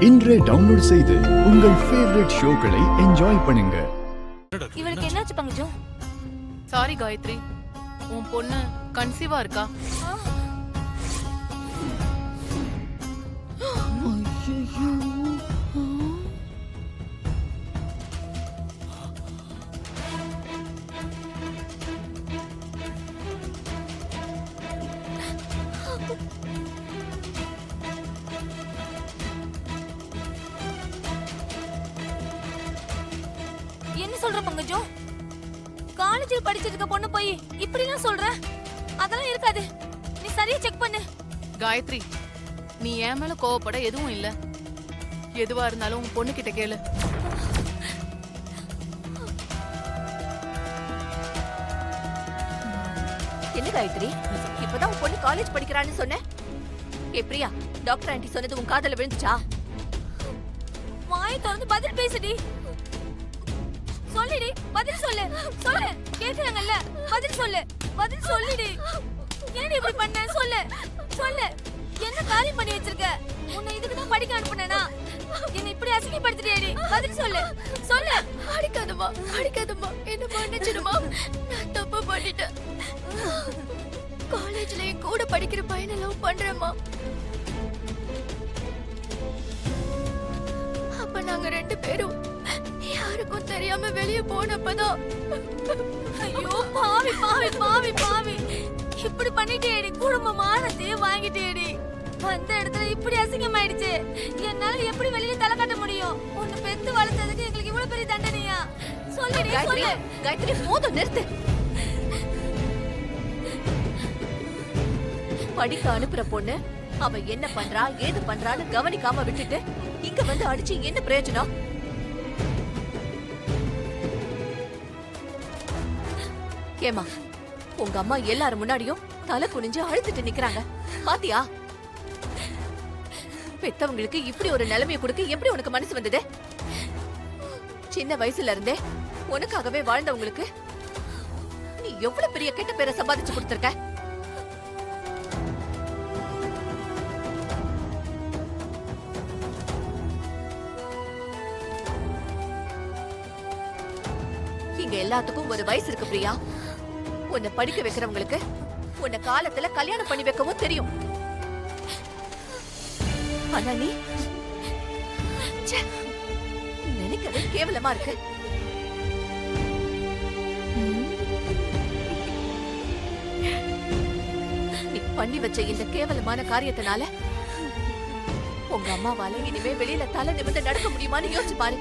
இன்றே டவுன்லோட் செய்து உங்கள் ஃபேவரட் ஷோக்களை என்ஜாய் பண்ணுங்க. இவளுக்கு என்னாச்சு பங்கஜு? சாரி காயத்ரி, உன் பொண்ணு கன்சீவா இருக்கா. என்ன சொல்ற பங்கஜு? காலேஜில் படிச்சிட்டு இருக்க பொண்ணு போய் இப்படிலாம் சொல்ற? அதெல்லாம் இருக்காது. நீ சரியா செக் பண்ணு. காயத்ரி, நீ என் மேல கோவப்பட எதுவும் இல்ல. எதுவா இருந்தாலும் உன் பொண்ணு கிட்ட கேளு. என்ன காயத்ரி, இப்பதான் உன் பொண்ணு காலேஜ் படிக்கிறான்னு சொன்ன. ஏ பிரியா, டாக்டர் ஆண்டி சொன்னது உன் காதல விழுந்துச்சா? வாய் திறந்து பதில் பேசுடி. சொல்லுடி, பதில் சொல்லு. சொல்லு, கேக்குறாங்கல்ல, பதில் சொல்லு. பதில் சொல்லுடி. ஏன் இப்படி பண்ண? சொல்லு சொல்லு. என்ன காரியம் பண்ணி வச்சிருக்க? உன்னை இதுக்கு தான் படிக்க அனுப்புனேனா? என்ன இப்படி அசிங்கப்படுத்திட்டியேடி? பதில் சொல்லு சொல்லு. அடிக்காதம்மா, அடிக்காதம்மா, என்ன மன்னிச்சிடுமா. நான் தப்பு பண்ணிட்டேன். காலேஜ்ல என் கூட படிக்கிற பையனை லவ் பண்றேம்மா. அப்ப நாங்க ரெண்டு பேரும் யாருக்கும் தெரியாம வெளியே போனப்பதான். ஐயோ பாவி பாவி பாவி பாவி, இப்படி பண்ணிட்டேடி. குடும்ப மானத்தையே வாங்கிட்டேடி. வந்த இடத்துல இப்படி அசிங்கமாயிடுச்சு. என்னால எப்படி வெளியில தலை காட்ட முடியும்? உன்னை பெத்து வளர்த்ததுக்கு எங்களுக்கு இவ்வளவு பெரிய தண்டனையா? சொல்லுடி சொல்லு. காயத்ரி, போதும், நிறுத்து. படிக்க அனுப்புற பொண்ணு அவ என்ன பண்றா ஏது பண்றான்னு கவனிக்காம விட்டுட்டு இங்க வந்து அடிச்சு என்ன பிரயோஜனம்? ஏமா, உங்க அம்மா எல்லாரும் முன்னாடியும் தலை குனிஞ்சு அழுத்திட்டு நிக்கிறாங்க, பாத்தியா? பெத்தவங்களுக்கு இப்படி ஒரு நிலைமையை கொடுக்க எப்படி உனக்கு மனசு வந்தது? சின்ன வயசுல இருந்தே உனக்காகவே வாழ்ந்தவங்களுக்கு நீ எவ்வளவு பெரிய கெட்ட பேரை சம்பாதிச்சு கொடுத்திருக்க. இங்க எல்லாத்துக்கும் ஒரு வயசு இருக்கு பிரியா. உன்னை படிக்க வைக்கிறவங்களுக்கு உன்னை காலத்துல கல்யாணம் பண்ணி வைக்கவும் தெரியும். ஆனா நீ நினைக்கவே கேவலமா இருக்கு. நீ பண்ணி வச்ச இந்த கேவலமான காரியத்தினால உங்க அம்மாவால இனிமே வெளியில தலை நிமிர்ந்து நடக்க முடியுமான்னு யோசிச்சு பாரு.